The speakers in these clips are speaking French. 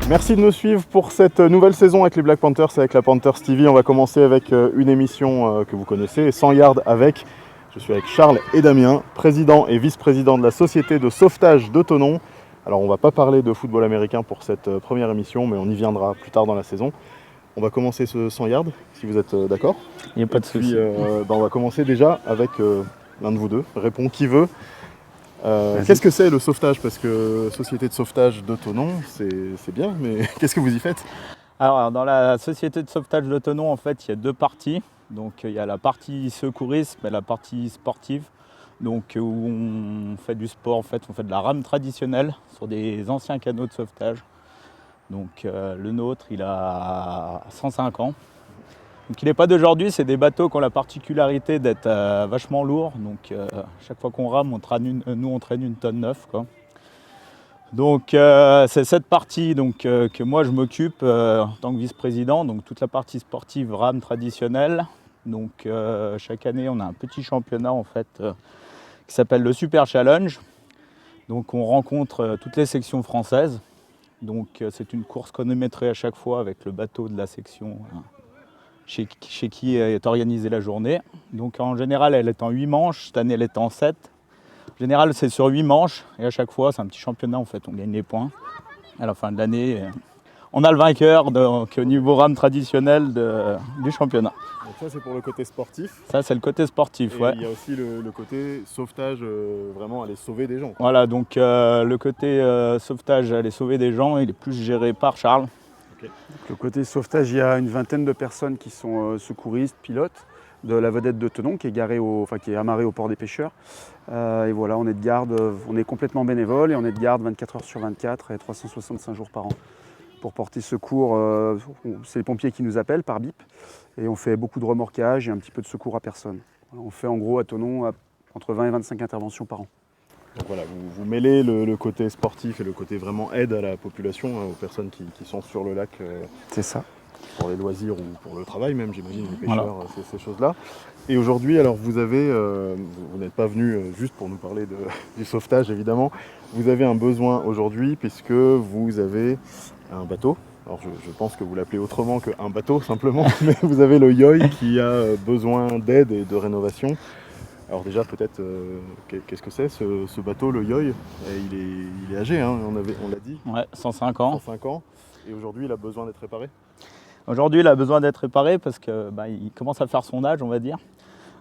Merci de nous suivre pour cette nouvelle saison avec les Black Panthers, avec la Panthers TV. On va commencer avec une émission que vous connaissez, 100 yards avec. Je suis avec Charles et Damien, président et vice-président de la société de sauvetage de Thonon. Alors on ne va pas parler de football américain pour cette première émission, mais on y viendra plus tard dans la saison. On va commencer ce 100 yards, si vous êtes d'accord. Il n'y a pas de souci. On va commencer déjà avec l'un de vous deux. Répond qui veut. Qu'est-ce que c'est le sauvetage? Parce que société de sauvetage de Thonon, c'est bien, mais qu'est-ce que vous y faites? Alors, dans la société de sauvetage de Thonon, en fait, il y a deux parties. Donc, il y a la partie secourisme et la partie sportive. Donc, où on fait du sport, en fait, on fait de la rame traditionnelle sur des anciens canaux de sauvetage. Donc, le nôtre, il a 105 ans. Donc il n'est pas d'aujourd'hui, c'est des bateaux qui ont la particularité d'être vachement lourds. Donc chaque fois qu'on rame, on traîne une tonne 9, quoi. Donc c'est cette partie que moi je m'occupe en tant que vice-président. Donc toute la partie sportive rame traditionnelle. Donc chaque année on a un petit championnat en fait qui s'appelle le Super Challenge. Donc on rencontre toutes les sections françaises. Donc c'est une course chronométrée à chaque fois avec le bateau de la section chez qui est organisée la journée. Donc en général, elle est en 8 manches, cette année elle est en 7. En général, c'est sur 8 manches, et à chaque fois, c'est un petit championnat, en fait, on gagne les points. À la fin de l'année, on a le vainqueur donc, au niveau rame traditionnel du championnat. Donc ça, c'est pour le côté sportif. Ça, c'est le côté sportif, et ouais. Il y a aussi le côté sauvetage, vraiment aller sauver des gens, quoi. Voilà, donc le côté sauvetage, aller sauver des gens, il est plus géré par Charles. Donc, le côté sauvetage, il y a une vingtaine de personnes qui sont secouristes, pilotes de la vedette de Thonon qui est amarrée au port des pêcheurs. Et voilà, on est de garde, on est complètement bénévole et on est de garde 24 heures sur 24 et 365 jours par an. Pour porter secours, c'est les pompiers qui nous appellent par bip et on fait beaucoup de remorquage et un petit peu de secours à personne. On fait en gros à Thonon entre 20 et 25 interventions par an. Donc voilà, vous mêlez le côté sportif et le côté vraiment aide à la population, aux personnes qui sont sur le lac. C'est ça. Pour les loisirs ou pour le travail même, j'imagine, les pêcheurs, voilà. Ces choses-là. Et aujourd'hui, alors vous n'êtes pas venu juste pour nous parler du sauvetage, évidemment. Vous avez un besoin aujourd'hui puisque vous avez un bateau. Alors je pense que vous l'appelez autrement qu'un bateau, simplement, mais vous avez le Yoy qui a besoin d'aide et de rénovation. Alors déjà, peut-être, qu'est-ce que c'est ce bateau, le Yoy? Il est âgé, hein, on l'a dit. Ouais, 105 ans. 105 ans. Et aujourd'hui, il a besoin d'être réparé? Aujourd'hui, il a besoin d'être réparé parce qu'il commence à faire son âge, on va dire.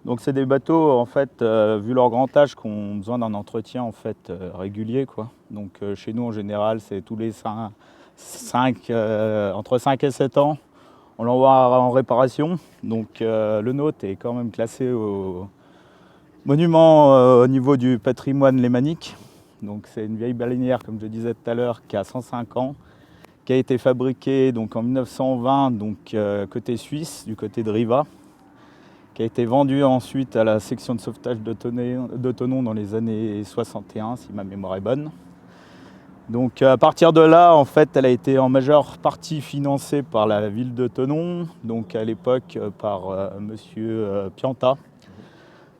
Donc c'est des bateaux, en fait, vu leur grand âge, qui ont besoin d'un entretien en fait, régulier, quoi. Donc chez nous, en général, c'est tous les entre 5 et 7 ans, on l'envoie en réparation. Donc le nôtre est quand même classé au monument au niveau du patrimoine lémanique. Donc c'est une vieille baleinière, comme je disais tout à l'heure, qui a 105 ans. Qui a été fabriqué donc, en 1920 donc, côté suisse, du côté de Riva, qui a été vendu ensuite à la section de sauvetage de Thonon dans les années 61, si ma mémoire est bonne. Donc à partir de là, en fait, elle a été en majeure partie financée par la ville de Thonon, donc à l'époque par monsieur Pianta.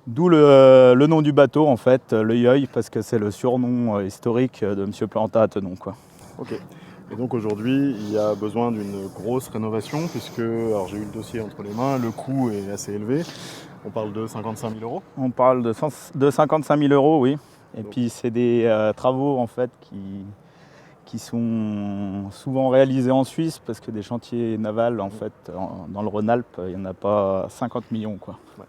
D'où le nom du bateau, en fait, le Yoy, parce que c'est le surnom historique de monsieur Pianta à Thonon, quoi. Ok. Et donc aujourd'hui, il y a besoin d'une grosse rénovation puisque, alors j'ai eu le dossier entre les mains, le coût est assez élevé. On parle de 55 000 euros. On parle de 55 000 euros, oui. Et puis c'est des travaux en fait qui sont souvent réalisés en Suisse parce que des chantiers navals en fait dans le Rhône-Alpes, il n'y en a pas 50 millions, quoi. Ouais.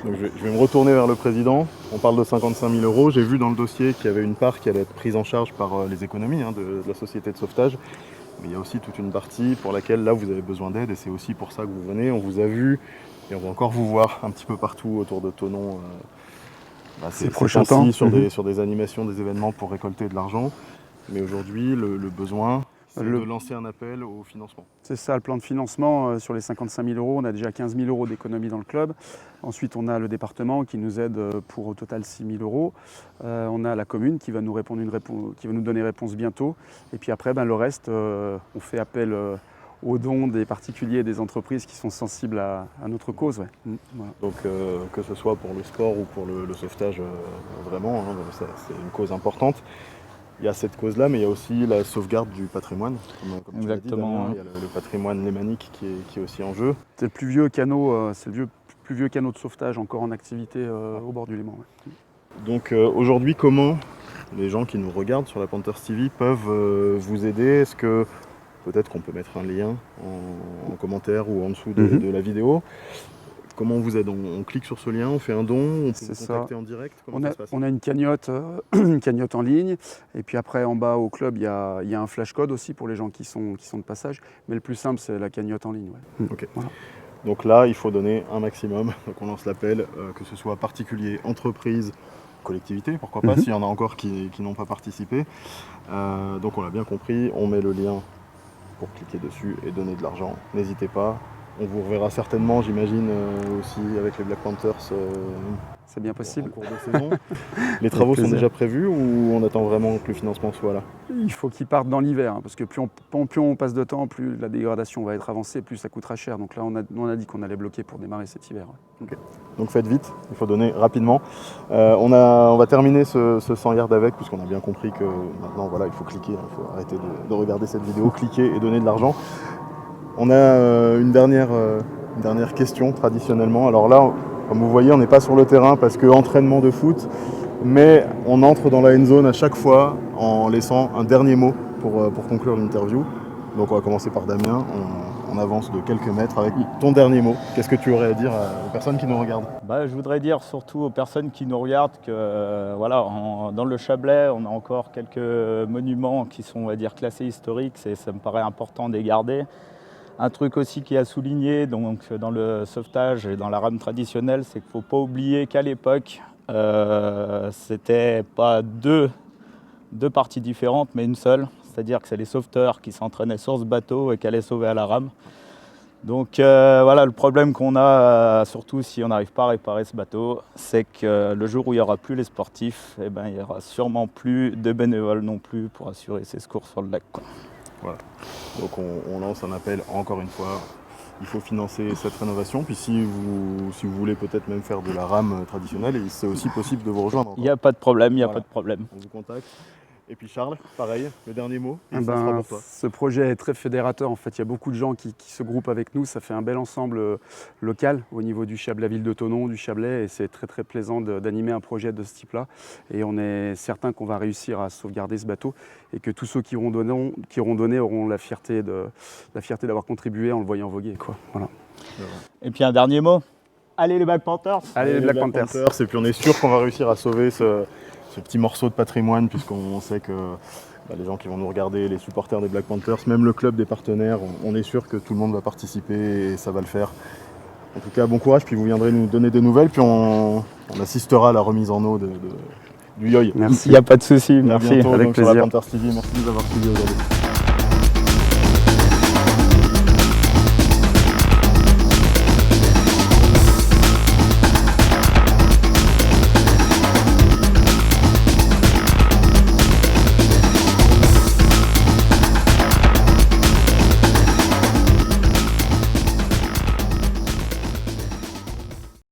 Donc je vais me retourner vers le président. On parle de 55 000 euros. J'ai vu dans le dossier qu'il y avait une part qui allait être prise en charge par les économies de la société de sauvetage. Mais il y a aussi toute une partie pour laquelle là vous avez besoin d'aide et c'est aussi pour ça que vous venez. On vous a vu et on va encore vous voir un petit peu partout autour de Thonon ces prochains temps sur des animations, des événements pour récolter de l'argent. Mais aujourd'hui, le besoin, c'est de lancer un appel au financement. C'est ça, le plan de financement. Sur les 55 000 euros, on a déjà 15 000 euros d'économie dans le club. Ensuite, on a le département qui nous aide pour au total 6 000 euros. On a la commune qui va nous donner réponse bientôt. Et puis après, le reste, on fait appel aux dons des particuliers et des entreprises qui sont sensibles à notre cause. Ouais. Voilà. Donc que ce soit pour le sport ou pour le sauvetage, vraiment, c'est une cause importante. il y a cette cause-là, mais il y a aussi la sauvegarde du patrimoine, comme tu l'as dit, Exactement, Damien. hein. Il y a le patrimoine lémanique qui est aussi en jeu. C'est le plus vieux canot, plus vieux canot de sauvetage encore en activité au bord du Léman. Ouais. Donc aujourd'hui, comment les gens qui nous regardent sur la Panthers TV peuvent vous aider? Est-ce que peut-être qu'on peut mettre un lien en commentaire ou en dessous de la vidéo? Comment on vous aide? On clique sur ce lien, on fait un don, on peut vous contacter en direct? Comment ça se passe? On a une cagnotte, une cagnotte en ligne, et puis après en bas au club il y a un flash code aussi pour les gens qui sont de passage, mais le plus simple c'est la cagnotte en ligne. Ouais. Ok. Voilà. Donc là, il faut donner un maximum. Donc on lance l'appel, que ce soit particulier, entreprise, collectivité, pourquoi pas, s'il y en a encore qui n'ont pas participé. Donc on l'a bien compris, on met le lien pour cliquer dessus et donner de l'argent. N'hésitez pas. On vous reverra certainement, j'imagine, aussi avec les Black Panthers C'est bien possible. en cours de saison. Les travaux sont déjà prévus ou on attend vraiment que le financement soit là? Il faut qu'ils partent dans l'hiver, hein, parce que plus on passe de temps, plus la dégradation va être avancée, plus ça coûtera cher. Donc là, on a dit qu'on allait bloquer pour démarrer cet hiver. Ouais. Okay. Donc faites vite, il faut donner rapidement. On va terminer ce 100 yards avec, puisqu'on a bien compris que maintenant, voilà, il faut cliquer, il faut arrêter de regarder cette vidéo, cliquer et donner de l'argent. On a une dernière question traditionnellement. Alors là, comme vous voyez, on n'est pas sur le terrain parce que entraînement de foot, mais on entre dans la end zone à chaque fois en laissant un dernier mot pour conclure l'interview. Donc on va commencer par Damien. On avance de quelques mètres avec ton dernier mot. Qu'est-ce que tu aurais à dire aux personnes qui nous regardent? Je voudrais dire surtout aux personnes qui nous regardent que dans le Chablais, on a encore quelques monuments qui sont, on va dire, classés historiques. Ça me paraît important de les garder. Un truc aussi qui a souligné donc, dans le sauvetage et dans la rame traditionnelle, c'est qu'il ne faut pas oublier qu'à l'époque, c'était pas deux parties différentes, mais une seule. C'est-à-dire que c'est les sauveteurs qui s'entraînaient sur ce bateau et qui allaient sauver à la rame. Donc le problème qu'on a, surtout si on n'arrive pas à réparer ce bateau, c'est que le jour où il n'y aura plus les sportifs, il n'y aura sûrement plus de bénévoles non plus pour assurer ces secours sur le lac, quoi. Voilà. Donc on lance un appel encore une fois. Il faut financer cette rénovation. Puis si vous voulez peut-être même faire de la rame traditionnelle, c'est aussi possible de vous rejoindre. Il n'y a pas de problème, pas de problème. On vous contacte. Et puis Charles, pareil, le dernier mot, et ça sera pour toi. Ce projet est très fédérateur. En fait, il y a beaucoup de gens qui se groupent avec nous. Ça fait un bel ensemble local au niveau du Chablais, la ville de Thonon, du Chablais. Et c'est très très plaisant d'animer un projet de ce type-là. Et on est certain qu'on va réussir à sauvegarder ce bateau et que tous ceux qui auront donné auront la fierté d'avoir contribué en le voyant voguer, quoi. Voilà. Et puis un dernier mot. Allez les Black Panthers. Allez les Black Panthers. Et puis on est sûr qu'on va réussir à sauver ce petit morceau de patrimoine, puisqu'on sait que les gens qui vont nous regarder, les supporters des Black Panthers, même le club des partenaires, on est sûr que tout le monde va participer et ça va le faire. En tout cas, bon courage, puis vous viendrez nous donner des nouvelles, puis on assistera à la remise en eau du Yoï. Merci. Il n'y a pas de souci, merci. À bientôt, avec donc, plaisir. sur la Panthers TV. Merci de nous avoir suivis aujourd'hui.